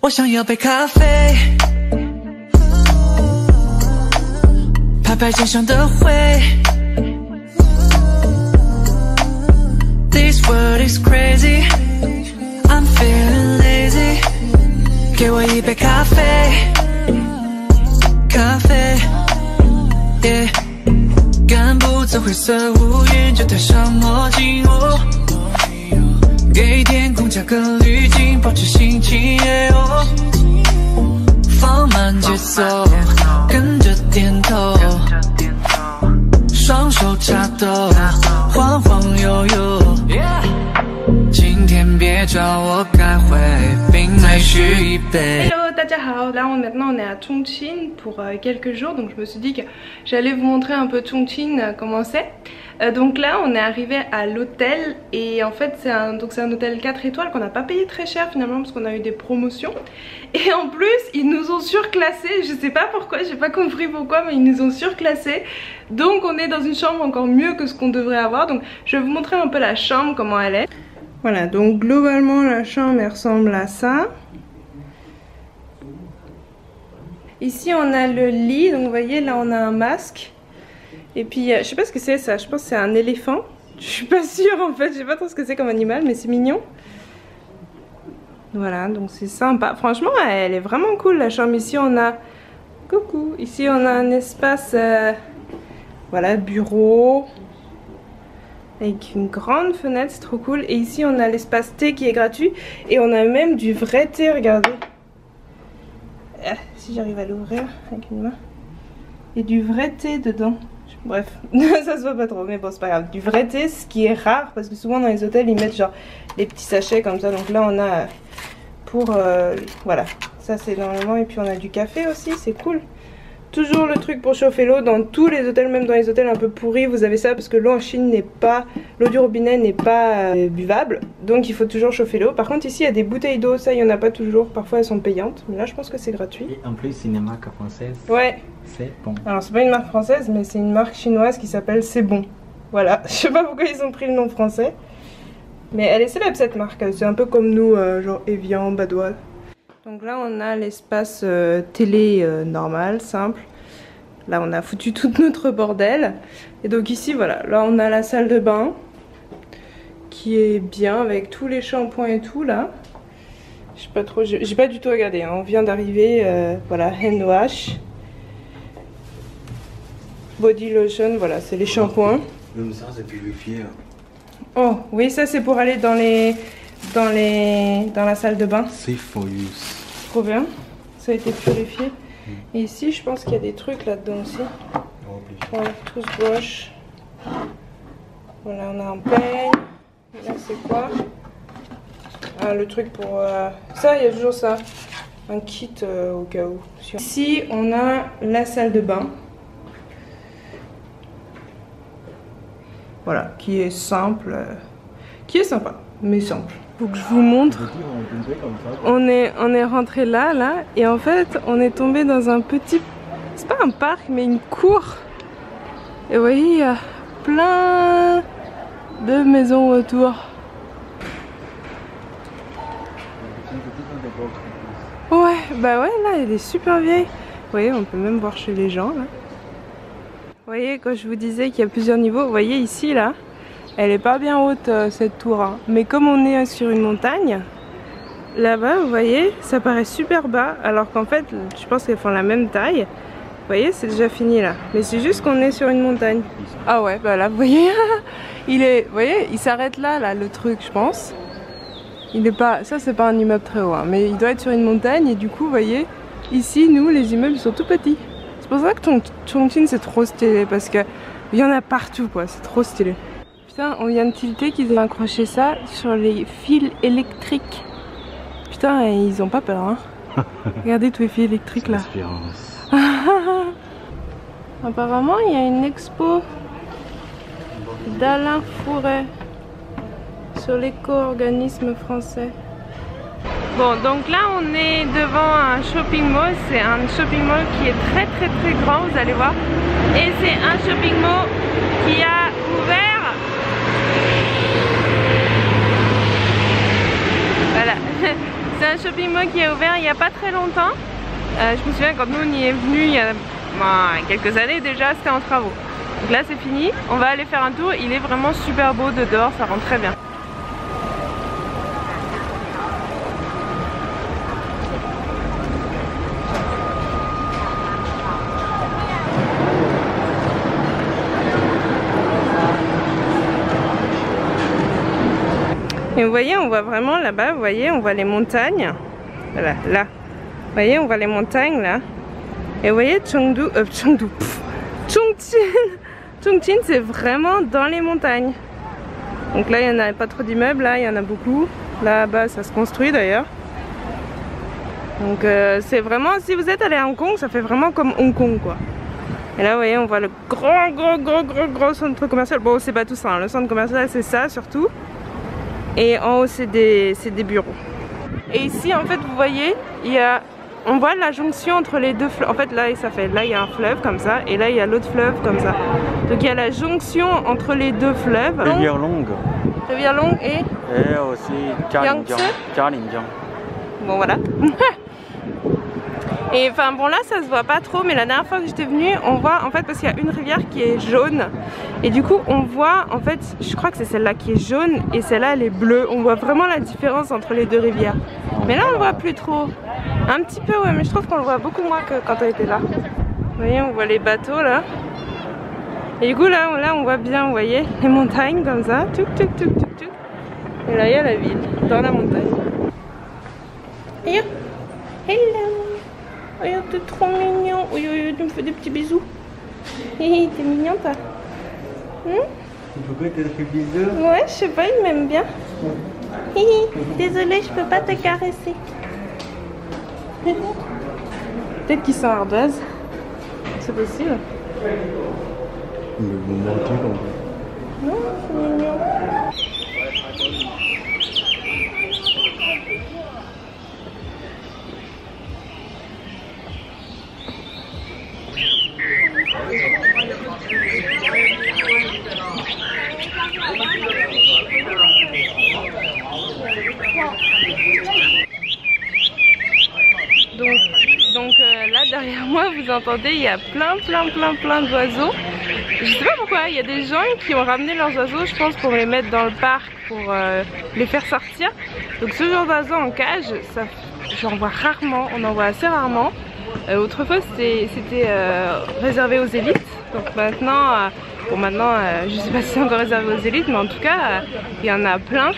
我想要杯咖啡，拍拍肩上的灰。This world is crazy, I'm feeling lazy。给我一杯咖啡，咖啡， yeah。赶不走灰色乌云，就戴上墨镜哦。给天空加个滤镜，保持心情哦。放慢节奏，跟着点头，双手插兜，晃晃悠悠。今天别找我开会，并再续一杯。 大家好, là maintenant on est à Chongqing pour quelques jours, donc je me suis dit que j'allais vous montrer un peu Chongqing comment c'est. Donc là on est arrivé à l'hôtel et en fait c'est un hôtel 4 étoiles qu'on n'a pas payé très cher finalement parce qu'on a eu des promotions. Et en plus ils nous ont surclassés, je sais pas pourquoi, j'ai pas compris pourquoi, mais ils nous ont surclassés. Donc on est dans une chambre encore mieux que ce qu'on devrait avoir, donc je vais vous montrer un peu la chambre, comment elle est. Voilà, donc globalement la chambre elle ressemble à ça. Ici on a le lit, donc vous voyez là on a un masque. Et puis je sais pas ce que c'est ça, je pense que c'est un éléphant. Je suis pas sûre en fait, je sais pas trop ce que c'est comme animal mais c'est mignon. Voilà, donc c'est sympa. Franchement elle est vraiment cool la chambre. Ici on a... Coucou. Ici on a un espace, voilà, bureau. Avec une grande fenêtre, c'est trop cool. Et ici on a l'espace thé qui est gratuit. Et on a même du vrai thé, regardez. Si j'arrive à l'ouvrir avec une main. Et du vrai thé dedans. Bref, ça se voit pas trop, mais bon c'est pas grave. Du vrai thé, ce qui est rare, parce que souvent dans les hôtels ils mettent genre des petits sachets comme ça. Donc là on a pour... voilà, ça c'est normalement. Et puis on a du café aussi, c'est cool. Toujours le truc pour chauffer l'eau dans tous les hôtels, même dans les hôtels un peu pourris, vous avez ça parce que l'eau en Chine n'est pas, l'eau du robinet n'est pas buvable, donc il faut toujours chauffer l'eau. Par contre ici il y a des bouteilles d'eau, ça il y en a pas toujours, parfois elles sont payantes, mais là je pense que c'est gratuit. Et en plus c'est une marque française. Ouais. C'est bon. Alors c'est pas une marque française, mais c'est une marque chinoise qui s'appelle C'est Bon. Voilà, je sais pas pourquoi ils ont pris le nom français, mais elle est célèbre cette marque, c'est un peu comme nous, genre Evian, Badois. Donc là on a l'espace télé normal, simple. Là on a foutu tout notre bordel. Et donc ici voilà, là on a la salle de bain qui est bien avec tous les shampoings et tout là. Je sais pas trop, j'ai pas du tout regardé, hein. On vient d'arriver, voilà, hand wash. Body lotion, voilà, c'est les shampoings. Même ça c'est purifié. Oh oui, ça c'est pour aller dans la salle de bain. Safe for use. Trop bien, ça a été purifié. Et ici je pense qu'il y a des trucs là-dedans aussi. Voilà, toothbrush. Voilà, on a un peigne. Là c'est quoi? Ah, le truc pour... ça, il y a toujours ça. Un kit au cas où. Ici on a la salle de bain. Voilà, qui est simple. Qui est sympa, mais simple. Faut que je vous montre. On est rentré là, et en fait, on est tombé dans un petit... C'est pas un parc, mais une cour. Et vous voyez, il y a plein de maisons autour. Ouais, bah ouais, là, elle est super vieille. Vous voyez, on peut même voir chez les gens, là. Vous voyez, quand je vous disais qu'il y a plusieurs niveaux, vous voyez ici, là, elle est pas bien haute cette tour, hein. Mais comme on est sur une montagne, là-bas, vous voyez, ça paraît super bas, alors qu'en fait, je pense qu'elles font la même taille. Vous voyez, c'est déjà fini là. Mais c'est juste qu'on est sur une montagne. Ah ouais, bah là, vous voyez, vous voyez, il s'arrête là, le truc, je pense. Il est pas, ça c'est pas un immeuble très haut, hein, mais il doit être sur une montagne et du coup, vous voyez, ici, nous, les immeubles, ils sont tout petits. C'est pour ça que Chongqing c'est trop stylé, parce que il y en a partout, quoi, c'est trop stylé. Putain, on vient de tilter qu'ils ont accroché ça sur les fils électriques. Putain, ils ont pas peur, hein. Regardez tous les fils électriques là. Apparemment, il y a une expo d'Alain Fourret sur l'éco-organisme français. Bon, donc là on est devant un shopping mall. C'est un shopping mall qui est très grand, vous allez voir. Et c'est un shopping mall qui a ouvert. Voilà. C'est un shopping mall qui est ouvert il n'y a pas très longtemps. Je me souviens quand nous on y est venu il y a quelques années déjà, c'était en travaux. Donc là c'est fini, on va aller faire un tour, il est vraiment super beau de dehors, ça rend très bien. Et vous voyez, on voit vraiment là-bas, vous voyez, on voit les montagnes. Voilà, là. Vous voyez, on voit les montagnes là. Et vous voyez, Chongqing, c'est vraiment dans les montagnes. Donc là, il n'y en a pas trop d'immeubles, là, il y en a beaucoup. Là-bas, ça se construit d'ailleurs. Donc c'est vraiment, si vous êtes allé à Hong Kong, ça fait vraiment comme Hong Kong quoi. Et là, vous voyez, on voit le gros centre commercial. Bon, c'est pas tout ça, hein. Le centre commercial, c'est ça surtout. Et en haut c'est des bureaux. Et ici en fait vous voyez, on voit la jonction entre les deux fleuves. En fait là il y a un fleuve comme ça et là il y a l'autre fleuve comme ça. Donc il y a la jonction entre les deux fleuves. Rivière longue. Rivière longue et aussi Jialinjiang. Bon voilà. Et enfin bon là ça se voit pas trop, mais la dernière fois que j'étais venue on voit en fait, parce qu'il y a une rivière qui est jaune et du coup on voit en fait, je crois que c'est celle-là qui est jaune et celle-là elle est bleue. On voit vraiment la différence entre les deux rivières. Mais là on le voit plus trop. Un petit peu ouais, mais je trouve qu'on le voit beaucoup moins que quand on était là. Vous voyez, on voit les bateaux là. Et du coup là on voit bien, vous voyez, les montagnes comme ça. Et là il y a la ville, dans la montagne. Et hello. Regarde, t'es trop mignon. Oui, tu me fais des petits bisous. T'es mignon, toi. Pourquoi tu fait bisous? Ouais, je sais pas, il m'aime bien. Désolée, je peux pas te caresser. Peut-être qu'ils sont ardoises. C'est possible. Mais vous mentez comme ça. Non, c'est mignon. Donc là derrière moi vous entendez, il y a plein d'oiseaux. Je sais pas pourquoi, il y a des gens qui ont ramené leurs oiseaux, je pense pour les mettre dans le parc, pour les faire sortir. Donc ce genre d'oiseaux en cage, j'en vois rarement, on en voit assez rarement. Autrefois c'était réservé aux élites, donc maintenant, je sais pas si c'est encore réservé aux élites, mais en tout cas il y en a plein.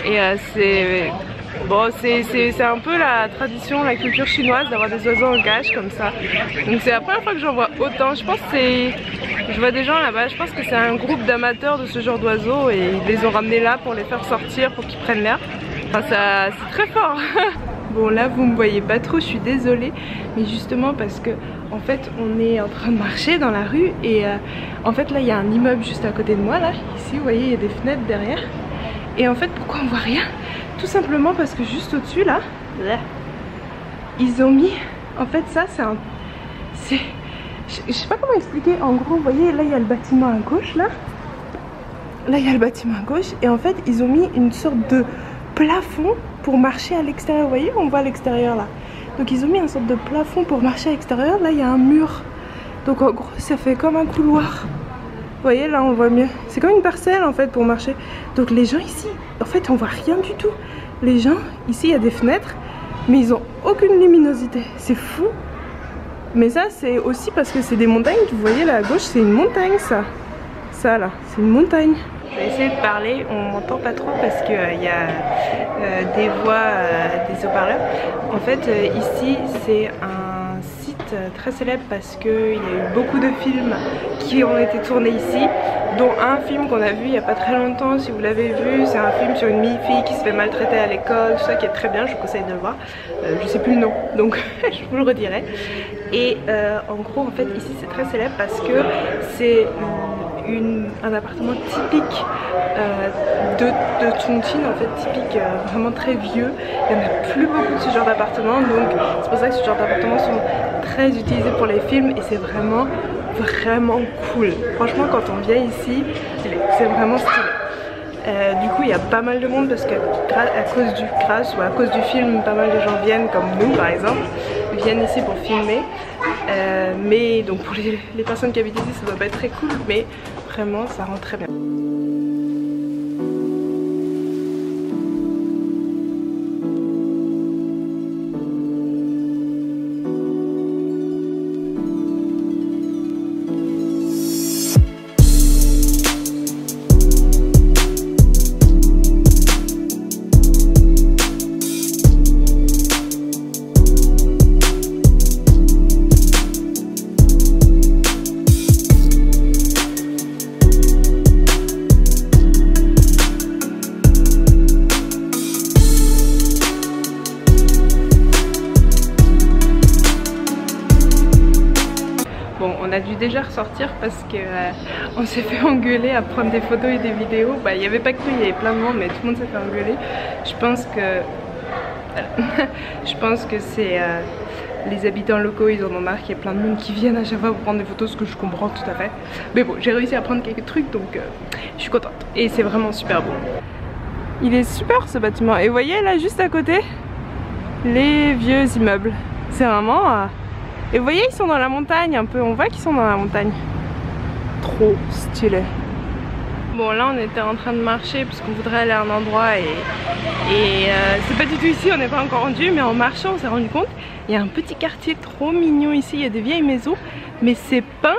Et c'est un peu la tradition, la culture chinoise d'avoir des oiseaux en cage comme ça. Donc c'est la première fois que j'en vois autant. Je pense que je vois des gens là-bas, je pense que c'est un groupe d'amateurs de ce genre d'oiseaux et ils les ont ramenés là pour les faire sortir, pour qu'ils prennent l'air. Enfin, c'est très fort. Bon là vous me voyez pas trop, je suis désolée, mais justement parce que en fait on est en train de marcher dans la rue et en fait là il y a un immeuble juste à côté de moi là, ici vous voyez il y a des fenêtres derrière. Et en fait pourquoi on voit rien? Tout simplement parce que juste au-dessus là, ils ont mis, en fait ça c'est je sais pas comment expliquer, en gros vous voyez là il y a le bâtiment à gauche là il y a le bâtiment à gauche et en fait ils ont mis une sorte de plafond pour marcher à l'extérieur. Vous voyez, on voit l'extérieur là. Donc ils ont mis une sorte de plafond pour marcher à l'extérieur. Là il y a un mur. Donc en gros ça fait comme un couloir. Vous voyez là on voit mieux. C'est comme une parcelle en fait pour marcher. Donc les gens ici, en fait on voit rien du tout. Les gens ici il y a des fenêtres, mais ils ont aucune luminosité. C'est fou. Mais ça c'est aussi parce que c'est des montagnes. Vous voyez là à gauche c'est une montagne ça. Ça là c'est une montagne. Je vais essayer de parler, on m'entend pas trop parce qu'il y a des voix, des haut-parleurs. En fait ici c'est un site très célèbre parce qu'il y a eu beaucoup de films qui ont été tournés ici, dont un film qu'on a vu il n'y a pas très longtemps. Si vous l'avez vu, c'est un film sur une fille qui se fait maltraiter à l'école, tout ça qui est très bien, je vous conseille de le voir. Je sais plus le nom donc je vous le redirai. Et en gros en fait ici c'est très célèbre parce que c'est un appartement typique de Chongqing, en fait typique, vraiment très vieux. Il n'y en a plus beaucoup de ce genre d'appartements, donc c'est pour ça que ce genre d'appartements sont très utilisés pour les films et c'est vraiment cool. Franchement quand on vient ici c'est vraiment stylé. Du coup il y a pas mal de monde parce que à cause du crash ou à cause du film, pas mal de gens viennent, comme nous par exemple, viennent ici pour filmer. Mais donc pour les personnes qui habitent ici ça doit pas être très cool, mais vraiment ça rend très bien. Bon, on a dû déjà ressortir parce que on s'est fait engueuler à prendre des photos et des vidéos. Bah, il n'y avait pas que nous, il y avait plein de monde, mais tout le monde s'est fait engueuler. Je pense que c'est les habitants locaux, ils en ont marre qu'il y ait plein de monde qui viennent à chaque fois pour prendre des photos, ce que je comprends tout à fait. Mais bon, j'ai réussi à prendre quelques trucs, donc je suis contente. Et c'est vraiment super beau. Il est super ce bâtiment. Et vous voyez là, juste à côté, les vieux immeubles. C'est vraiment... Et vous voyez, ils sont dans la montagne un peu, on voit qu'ils sont dans la montagne. Trop stylé. Bon, là on était en train de marcher parce qu'on voudrait aller à un endroit et c'est pas du tout ici, on n'est pas encore rendu, mais en marchant on s'est rendu compte, il y a un petit quartier trop mignon ici, il y a des vieilles maisons, mais c'est peint,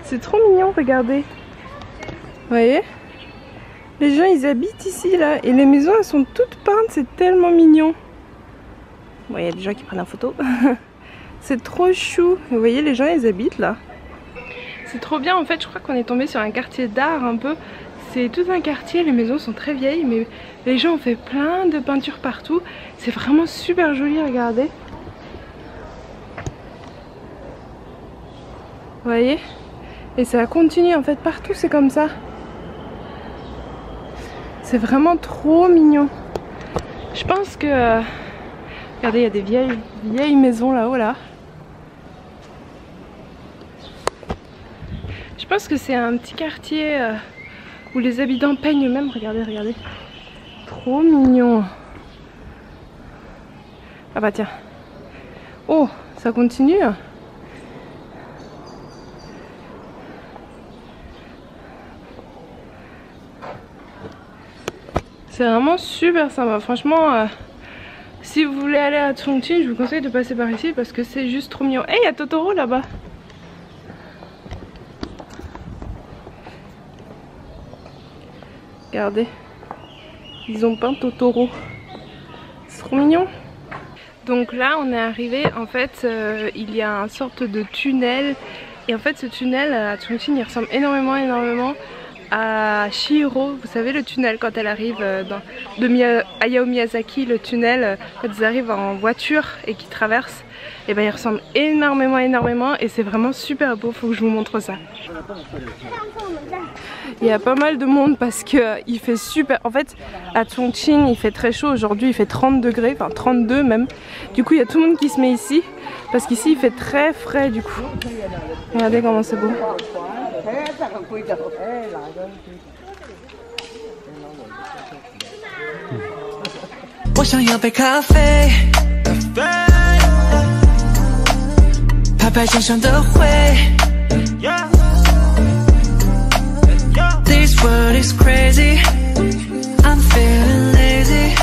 c'est trop mignon, regardez. Vous voyez? Les gens ils habitent ici là, et les maisons elles sont toutes peintes, c'est tellement mignon. Bon, il y a des gens qui prennent la photo. C'est trop chou. Vous voyez, les gens ils habitent là. C'est trop bien en fait. Je crois qu'on est tombé sur un quartier d'art un peu. C'est tout un quartier, les maisons sont très vieilles, mais les gens ont fait plein de peintures partout. C'est vraiment super joli, regardez. Vous voyez? Et ça continue en fait, partout c'est comme ça. C'est vraiment trop mignon. Je pense que... regardez, il y a des vieilles maisons là-haut là. Je pense que c'est un petit quartier où les habitants peignent eux-mêmes. Regardez, regardez. Trop mignon. Ah bah tiens. Oh, ça continue. C'est vraiment super sympa. Franchement, si vous voulez aller à Chongqing, je vous conseille de passer par ici parce que c'est juste trop mignon. Eh, il y a Totoro là-bas. Regardez, ils ont peint Totoro. C'est trop mignon. Donc là on est arrivé, en fait il y a une sorte de tunnel. Et en fait ce tunnel à Chongqing il ressemble énormément à Chihiro. Vous savez le tunnel quand elle arrive de Hayao Miyazaki, le tunnel quand ils arrivent en voiture et qu'ils traversent. Et ben il ressemble énormément et c'est vraiment super beau, faut que je vous montre ça. Il y a pas mal de monde parce que il fait super... En fait à Chongqing il fait très chaud aujourd'hui, il fait 30 degrés, enfin 32 même. Du coup il y a tout le monde qui se met ici parce qu'ici il fait très frais du coup. Regardez comment c'est beau. This world is crazy. I'm feeling lazy.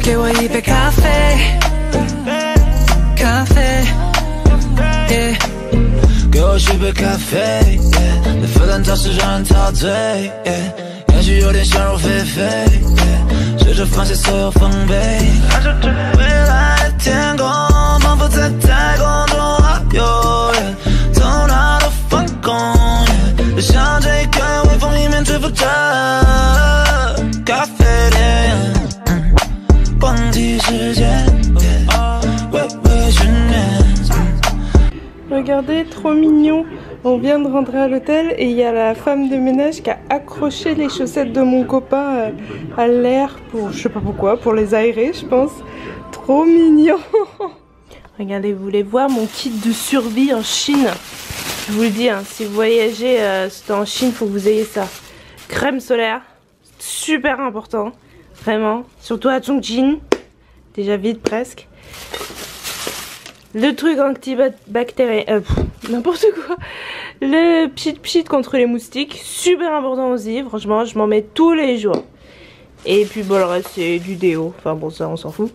给我一杯咖啡，咖啡。Yeah. 给我续杯咖啡，那负担倒是让人陶醉，也许有点想入非非，试着放下所有防备，按照着未来的天空，仿佛在太空中遨游，头脑都放空，就像这一个微风迎面吹拂着咖啡店，忘记时间，微微训练。Regardez, trop mignon. On vient de rentrer à l'hôtel et il y a la femme de ménage qui a accroché les chaussettes de mon copain à l'air pour, je sais pas pourquoi, pour les aérer je pense. Trop mignon. Regardez, vous voulez voir mon kit de survie en Chine? Je vous le dis, hein, si vous voyagez en Chine, faut que vous ayez ça. Crème solaire, super important, vraiment, surtout à Chongqing, déjà vide presque. Le truc antibactérien, n'importe quoi. Le pchit contre les moustiques, super important aussi, franchement je m'en mets tous les jours. Et puis bon, le reste c'est du déo, enfin bon ça on s'en fout.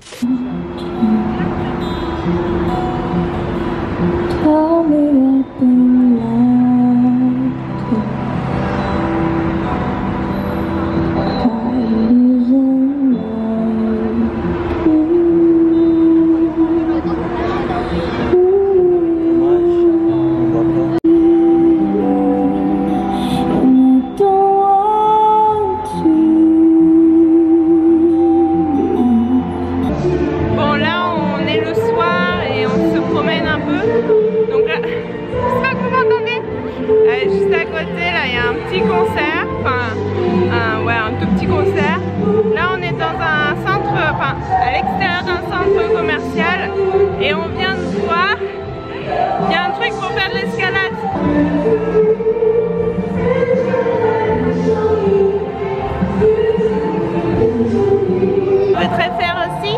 À l'extérieur d'un centre commercial et on vient de voir il y a un truc pour faire de l'escalade. Tu voudrais faire aussi?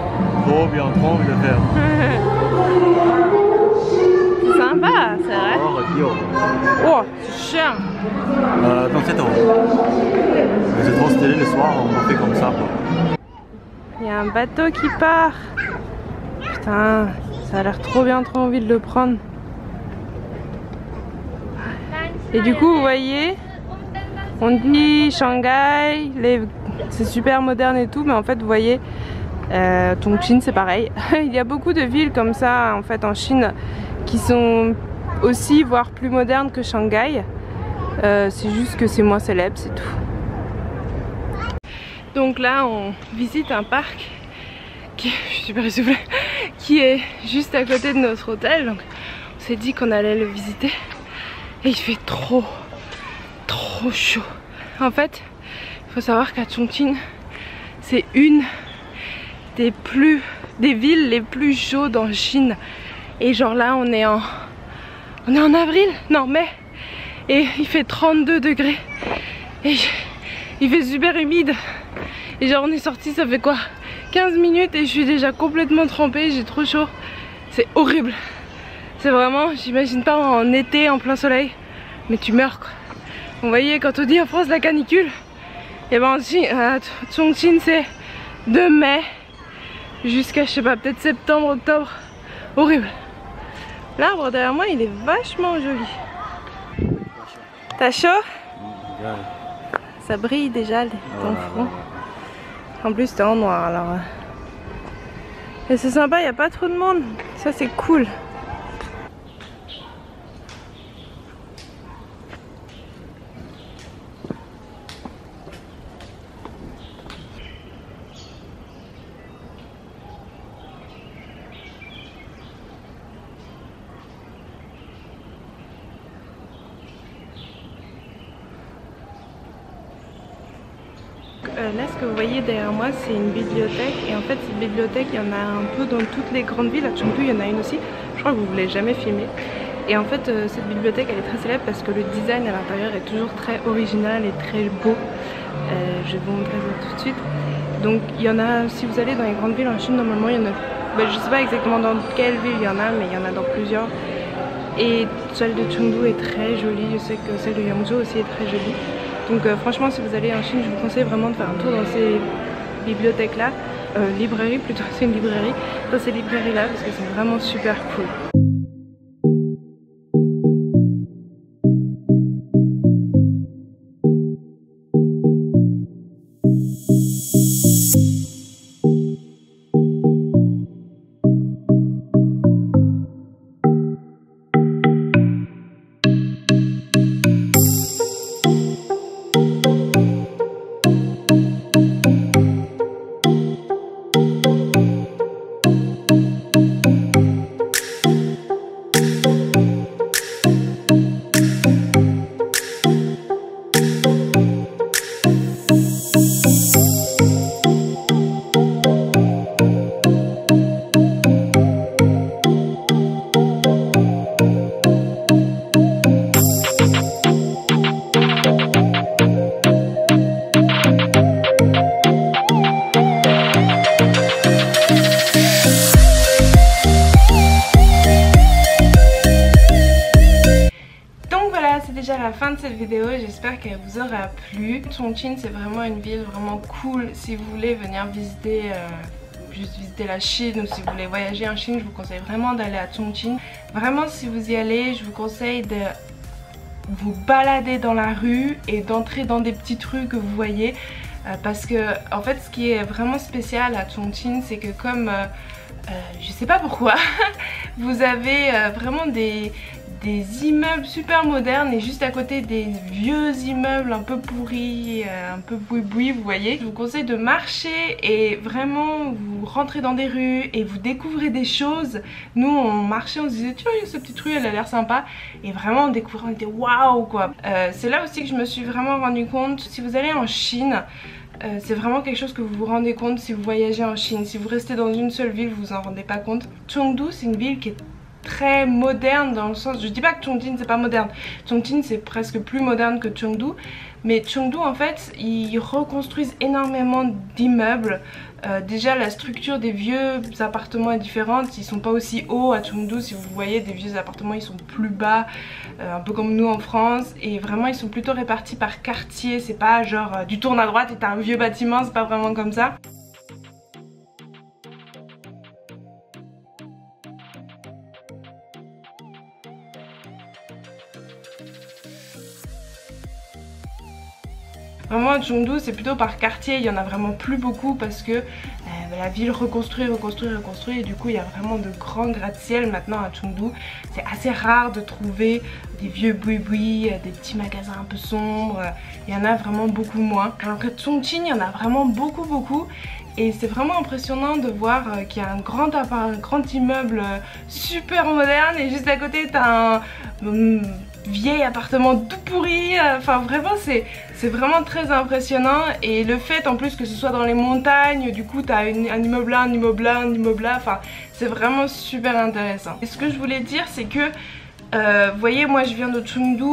Trop bien, trop envie de faire. Sympa, c'est vrai. Oh, c'est cher. 27 €. Mais c'est trop stylé le soir, on fait comme ça quoi. Il y a un bateau qui part. Putain, ça a l'air trop bien, trop envie de le prendre. Et du coup, vous voyez, on dit Shanghai, c'est super moderne et tout, mais en fait, vous voyez, Chongqing, c'est pareil. Il y a beaucoup de villes comme ça, en fait, en Chine, qui sont aussi, voire plus modernes que Shanghai. C'est juste que c'est moins célèbre, c'est tout. Donc là on visite un parc qui, je suis super essoufflée, qui est juste à côté de notre hôtel. Donc on s'est dit qu'on allait le visiter et il fait trop chaud. En fait il faut savoir qu'à Chongqing c'est une des villes les plus chaudes en Chine. Et genre là on est en avril, non mai, et il fait 32 degrés et il fait super humide. Et genre on est sorti, ça fait quoi, 15 minutes et je suis déjà complètement trempée, j'ai trop chaud. C'est horrible. C'est vraiment, j'imagine pas en été, en plein soleil, mais tu meurs quoi. Vous voyez, quand on dit en France la canicule, et ben à Chongqing c'est de mai jusqu'à je sais pas, peut-être septembre, octobre. Horrible. L'arbre derrière moi il est vachement joli. T'as chaud? Ça brille déjà ton front. En plus t'es en noir alors. Et c'est sympa, il n'y a pas trop de monde. Ça c'est cool. Là ce que vous voyez derrière moi c'est une bibliothèque et en fait cette bibliothèque il y en a un peu dans toutes les grandes villes. À Chengdu il y en a une aussi, je crois que vous ne l'avez jamais filmée. Et en fait cette bibliothèque elle est très célèbre parce que le design à l'intérieur est toujours très original et très beau. Je vais vous montrer ça tout de suite. Donc il y en a, si vous allez dans les grandes villes en Chine normalement il y en a, je sais pas exactement dans quelle ville il y en a mais il y en a dans plusieurs. Et celle de Chengdu est très jolie, je sais que celle de Yangzhou aussi est très jolie. Donc franchement si vous allez en Chine je vous conseille vraiment de faire un tour dans ces bibliothèques là, librairies plutôt, c'est une librairie, dans ces librairies là parce que c'est vraiment super cool. la fin de cette vidéo, j'espère qu'elle vous aura plu. Chongqing c'est vraiment une ville vraiment cool si vous voulez venir visiter, juste visiter la Chine, ou si vous voulez voyager en Chine, je vous conseille vraiment d'aller à Chongqing. Vraiment si vous y allez, je vous conseille de vous balader dans la rue et d'entrer dans des petites rues que vous voyez. Parce que en fait ce qui est vraiment spécial à Chongqing c'est que comme je sais pas pourquoi vous avez vraiment des immeubles super modernes et juste à côté des vieux immeubles un peu pourris, un peu boui-boui, vous voyez. Je vous conseille de marcher et vraiment vous rentrez dans des rues et vous découvrez des choses. Nous on marchait, on se disait tiens cette petite rue elle a l'air sympa, et vraiment on découvrait, on était waouh quoi. C'est là aussi que je me suis vraiment rendu compte, si vous allez en Chine, c'est vraiment quelque chose que vous vous rendez compte si vous voyagez en Chine. Si vous restez dans une seule ville, vous vous en rendez pas compte. Chengdu c'est une ville qui est très moderne dans le sens, je dis pas que Chongqing c'est pas moderne, Chongqing c'est presque plus moderne que Chengdu, mais Chengdu en fait ils reconstruisent énormément d'immeubles. Déjà la structure des vieux appartements est différente, ils sont pas aussi hauts à Chengdu. Si vous voyez des vieux appartements ils sont plus bas, un peu comme nous en France, et vraiment ils sont plutôt répartis par quartier, c'est pas genre tu tournes à droite et t'as un vieux bâtiment, c'est pas vraiment comme ça. Vraiment à Chengdu c'est plutôt par quartier, il y en a vraiment plus beaucoup parce que la ville reconstruit et du coup il y a vraiment de grands gratte-ciel maintenant à Chengdu. C'est assez rare de trouver des vieux boui-boui, des petits magasins un peu sombres, il y en a vraiment beaucoup moins. Alors que Chongqing il y en a vraiment beaucoup. Et c'est vraiment impressionnant de voir qu'il y a un grand immeuble super moderne et juste à côté t'as un vieil appartement tout pourri. Enfin vraiment c'est vraiment très impressionnant, et le fait en plus que ce soit dans les montagnes, du coup t'as un immeuble là, un immeuble là, un immeuble là, enfin c'est vraiment super intéressant. Et ce que je voulais dire c'est que vous voyez moi je viens de Chengdu,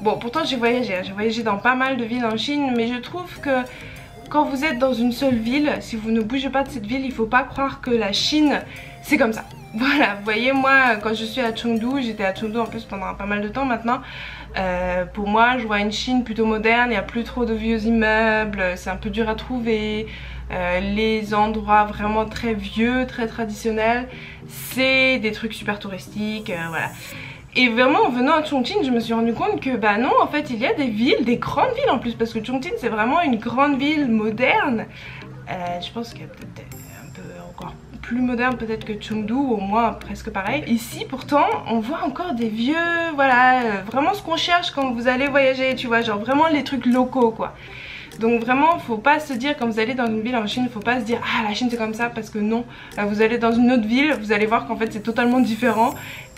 bon pourtant j'ai voyagé dans pas mal de villes en Chine, mais je trouve que quand vous êtes dans une seule ville, si vous ne bougez pas de cette ville, il faut pas croire que la Chine c'est comme ça. Voilà, vous voyez moi quand je suis à Chengdu, j'étais à Chengdu en plus pendant pas mal de temps maintenant, pour moi je vois une Chine plutôt moderne, il n'y a plus trop de vieux immeubles, c'est un peu dur à trouver, les endroits vraiment très vieux, très traditionnels, c'est des trucs super touristiques, voilà. Et vraiment en venant à Chongqing je me suis rendu compte que bah non en fait il y a des villes, des grandes villes en plus, parce que Chongqing c'est vraiment une grande ville moderne. Je pense qu'il y a peut-être un peu encore plus moderne peut-être que Chengdu, au moins presque pareil. Ici pourtant on voit encore des vieux, voilà, vraiment ce qu'on cherche quand vous allez voyager, tu vois, genre vraiment les trucs locaux quoi. Donc vraiment faut pas se dire quand vous allez dans une ville en Chine, faut pas se dire ah la Chine c'est comme ça, parce que non, vous allez dans une autre ville, vous allez voir qu'en fait c'est totalement différent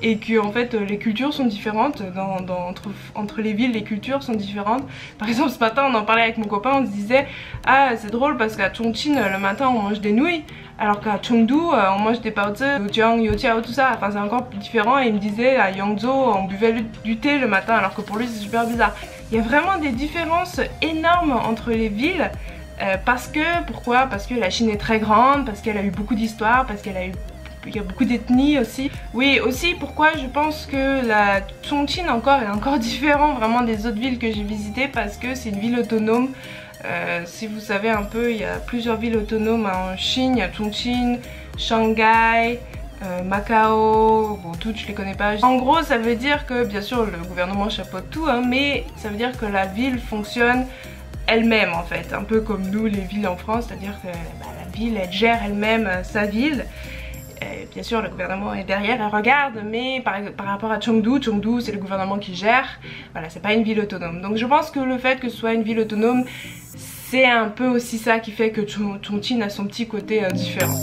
et que en fait les cultures sont différentes, entre les villes les cultures sont différentes. Par exemple ce matin on en parlait avec mon copain, on se disait ah c'est drôle parce qu'à Chongqing le matin on mange des nouilles, alors qu'à Chengdu on mange des baozi, yojiang, youtiao, tout ça, enfin c'est encore plus différent. Et il me disait à Yangzhou on buvait du thé le matin, alors que pour lui c'est super bizarre. Il y a vraiment des différences énormes entre les villes, parce que, pourquoi? Parce que la Chine est très grande, parce qu'elle a eu beaucoup d'histoire, parce qu'il y a beaucoup d'ethnies aussi. Oui, aussi pourquoi je pense que la Chongqing encore est encore différent vraiment des autres villes que j'ai visitées, parce que c'est une ville autonome. Si vous savez un peu, il y a plusieurs villes autonomes en Chine, il y a Chongqing, Shanghai, Macao, bon toutes je les connais pas. En gros ça veut dire que bien sûr le gouvernement chapeaute tout hein, mais ça veut dire que la ville fonctionne elle-même en fait, un peu comme nous les villes en France, c'est à dire que la ville elle gère elle-même sa ville. Bien sûr le gouvernement est derrière, elle regarde, mais par rapport à Chengdu c'est le gouvernement qui gère, voilà, c'est pas une ville autonome. Donc je pense que le fait que ce soit une ville autonome, c'est un peu aussi ça qui fait que Chongqing a son petit côté différent.